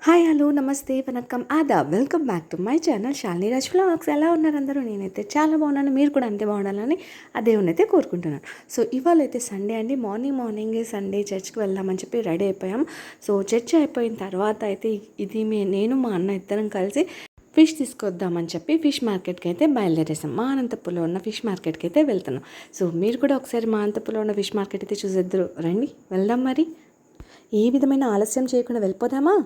Hi hello namaste vanakkam adaab welcome back to my channel Shalini Raj vlogs. ఎలా ఉన్నారు అందరూ? నేనైతే చాలా బాగున్నాను, మీరు కూడా అంతే బాగుండాలని ఆ దేవుని అయితే కోరుకుంటున్నాను. సో ఇవాళ అయితే సండే అండి. మార్నింగ్ సండే చర్చ్కి వెళ్దామని చెప్పి రెడీ అయిపోయాం. సో చర్చ్ అయిపోయిన తర్వాత అయితే నేను మా అన్న ఇద్దరం కలిసి ఫిష్ తీసుకొద్దామని చెప్పి ఫిష్ మార్కెట్కి అయితే బయలుదేరేసాం. మా అనంతపురంలో ఉన్న ఫిష్ మార్కెట్కి అయితే వెళ్తున్నాం. సో మీరు కూడా ఒకసారి మా అనంతపురంలో ఉన్న ఫిష్ మార్కెట్ అయితే చూసేద్దరు రండి, వెళ్దాం. మరి ఏ విధమైన ఆలస్యం చేయకుండా వెళ్ళిపోదామా?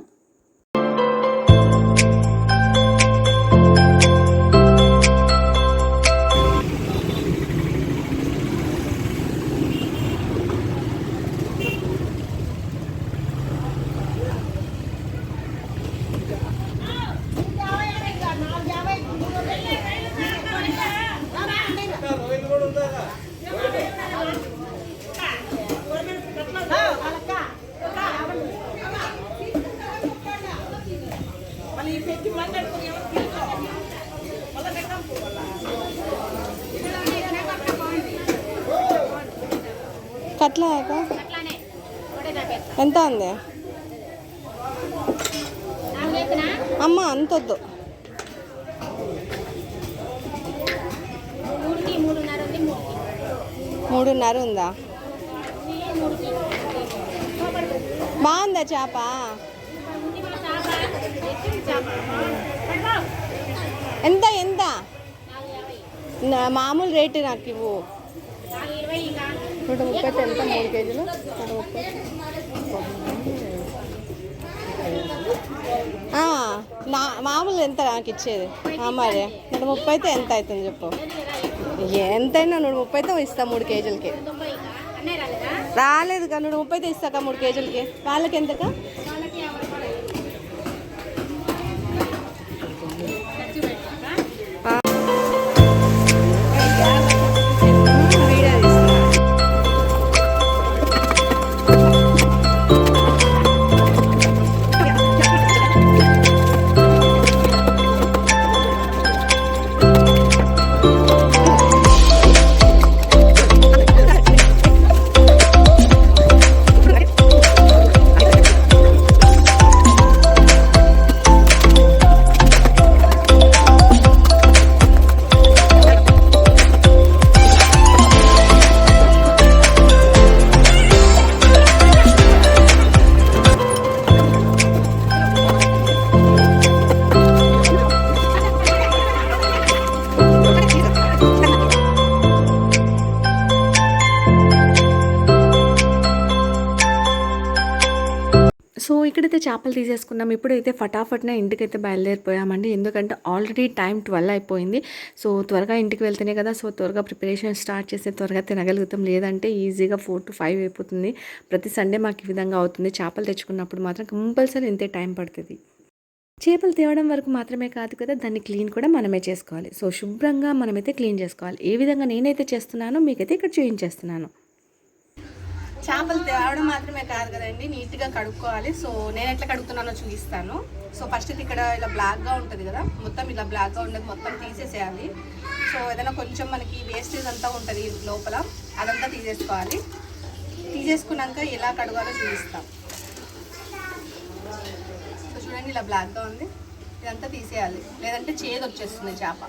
కట్లా ఎంత ఉంది అమ్మ? అంతొద్దు, 3.5 ఉందా? బాగుందా చేప? ఎంత ఎంత మామూలు రేటు నాకు ఇవ్వు. 130 ఎంత? 3 కేజీలు 130. మామూలు ఎంత నాకు ఇచ్చేది? మరి 130 అయితే ఎంత అవుతుంది చెప్పు? ఎంతైనా 130 అయితే ఇస్తా 3 కేజీలకి. రాలేదు కానీ 130 అయితే ఇస్తాక 3 కేజీలకి. వాళ్ళకి ఎంతకా? సో ఇక్కడైతే చేపలు తీసేసుకున్నాం. ఇప్పుడైతే ఫటాఫట్న ఇంటికైతే బయలుదేరిపోయామండి. ఎందుకంటే ఆల్రెడీ టైం 12 అయిపోయింది. సో త్వరగా ఇంటికి వెళ్తేనే కదా సో త్వరగా ప్రిపరేషన్ స్టార్ట్ చేస్తే త్వరగా తినగలుగుతాం. లేదంటే ఈజీగా 4 to 5 అయిపోతుంది. ప్రతి సండే మాకు ఈ విధంగా అవుతుంది. చేపలు తెచ్చుకున్నప్పుడు మాత్రం కంపల్సరీ ఇంతే టైం పడుతుంది. చేపలు తేవడం వరకు మాత్రమే కాదు కదా, దాన్ని క్లీన్ కూడా మనమే చేసుకోవాలి. సో శుభ్రంగా మనమైతే క్లీన్ చేసుకోవాలి. ఏ విధంగా నేనైతే చేస్తున్నానో మీకైతే ఇక్కడ చూపించేస్తున్నాను. చేపలు తేవడం మాత్రమే కాదు కదండి, నీట్గా కడుక్కోవాలి. సో నేను ఎట్లా కడుగుతున్నానో చూపిస్తాను. సో ఫస్ట్ ఇక్కడ ఇలా బ్లాక్గా ఉంటుంది కదా, మొత్తం ఇలా బ్లాక్గా ఉండదు, మొత్తం తీసేసేయాలి. సో ఏదైనా కొంచెం మనకి వేస్టేజ్ అంతా ఉంటుంది లోపల, అదంతా తీసేసుకోవాలి. తీసేసుకున్నాక ఎలా కడగాలో చూపిస్తాం. సో చూడండి, ఇలా బ్లాక్గా ఉంది, ఇదంతా తీసేయాలి, లేదంటే చేదు వచ్చేస్తుంది చేప.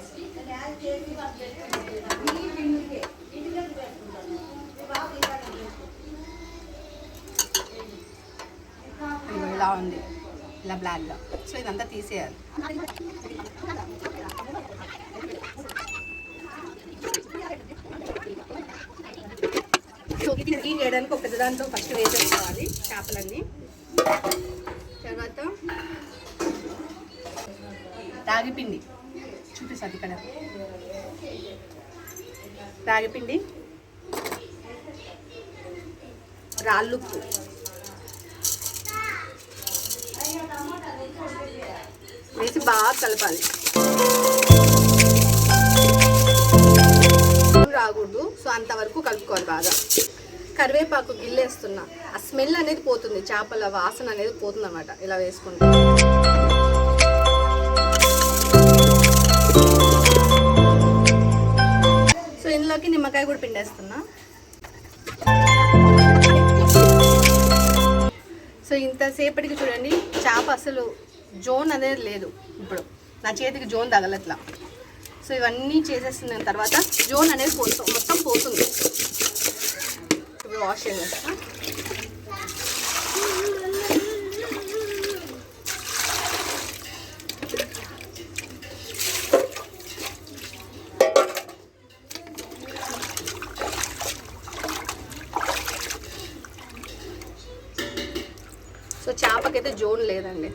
ఇలా ఉంది, ఇలా బ్లాక్గా. సో ఇదంతా తీసేయాలి. సో ఇది వేయడానికి ఒక పెద్ద దాంట్లో ఫస్ట్ వేసేసుకోవాలి చేపలన్నీ. తర్వాత రాగిపిండి చూపిస్తుంది ఇక్కడ. రాగిపిండి, రాళ్ళుప్పు, వేసి బాగా కలపాలి. రాకూడదు, సో అంతవరకు కలుపుకోవాలి బాగా. కరివేపాకు గిల్లేస్తున్నా, ఆ స్మెల్ అనేది పోతుంది, చేపల వాసన అనేది పోతుంది అన్నమాట ఇలా వేసుకుంటే. సో ఇందులోకి నిమ్మకాయ కూడా పిండేస్తున్నా. సో ఇంతసేపటికి చూడండి చేప అసలు జోన్ అనేది లేదు. ఇప్పుడు నా చేతికి జోన్ తగలట్లా. సో ఇవన్నీ చేసేసిన తర్వాత జోన్ అనేది మొత్తం పోతుంది. ఇప్పుడు వాష్ చేసేస్తా. సో చేపకైతే జోన్ లేదండి,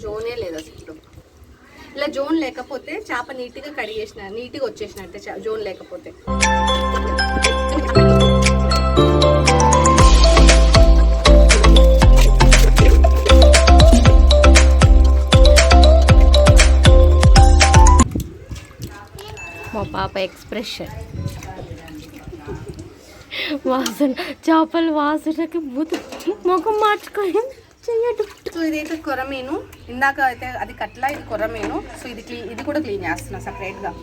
జోనే లేదు అసలు. ఇలా జోన్ లేకపోతే చేప నీట్గా కడిగేసిన, నీట్గా వచ్చేసినట్టే జోన్ లేకపోతే. మా పాప ఎక్స్ప్రెషన్ వాసన, చేపల వాసనకి ముఖం మార్చుకొని చెయ్యడు. సో ఇదైతే కొరమీను, ఇందాక అయితే అది కట్ల, ఇది కొరమీను. సో ఇది కూడా క్లీన్ చేస్తున్నా సపరేట్గా.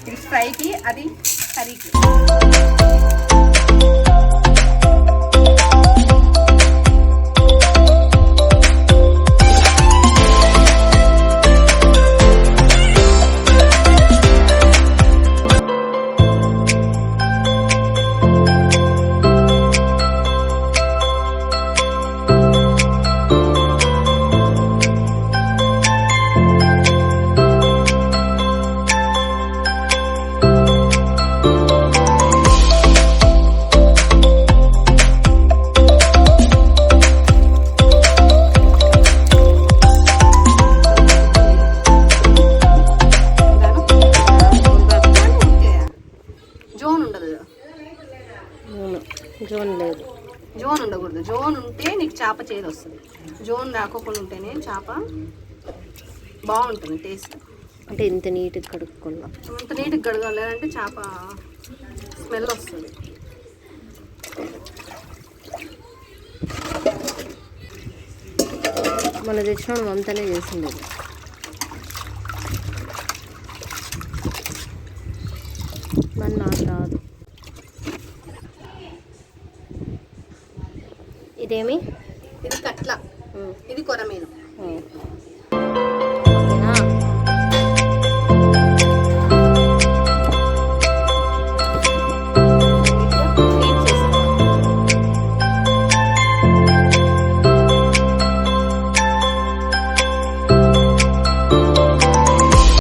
ఇది ఫ్రైకి, అది కర్రీకి. జోన్ లేదు, జోన్ ఉండకూడదు. జోన్ ఉంటే నీకు చేప చేదు వస్తుంది. జోన్ రాకోకుండా ఉంటేనే చేప బాగుంటుంది టేస్ట్. అంటే ఇంత నీట్గా కడుక్కోవాలి, ఇంత నీట్గా కడగాలి, లేదంటే చేప స్మెల్ వస్తుంది. మన తెచ్చిన అంతనే చేసింది. మన నాకు రాదు. ఇదేమి, ఇది కట్ల, ఇది కొరమీను.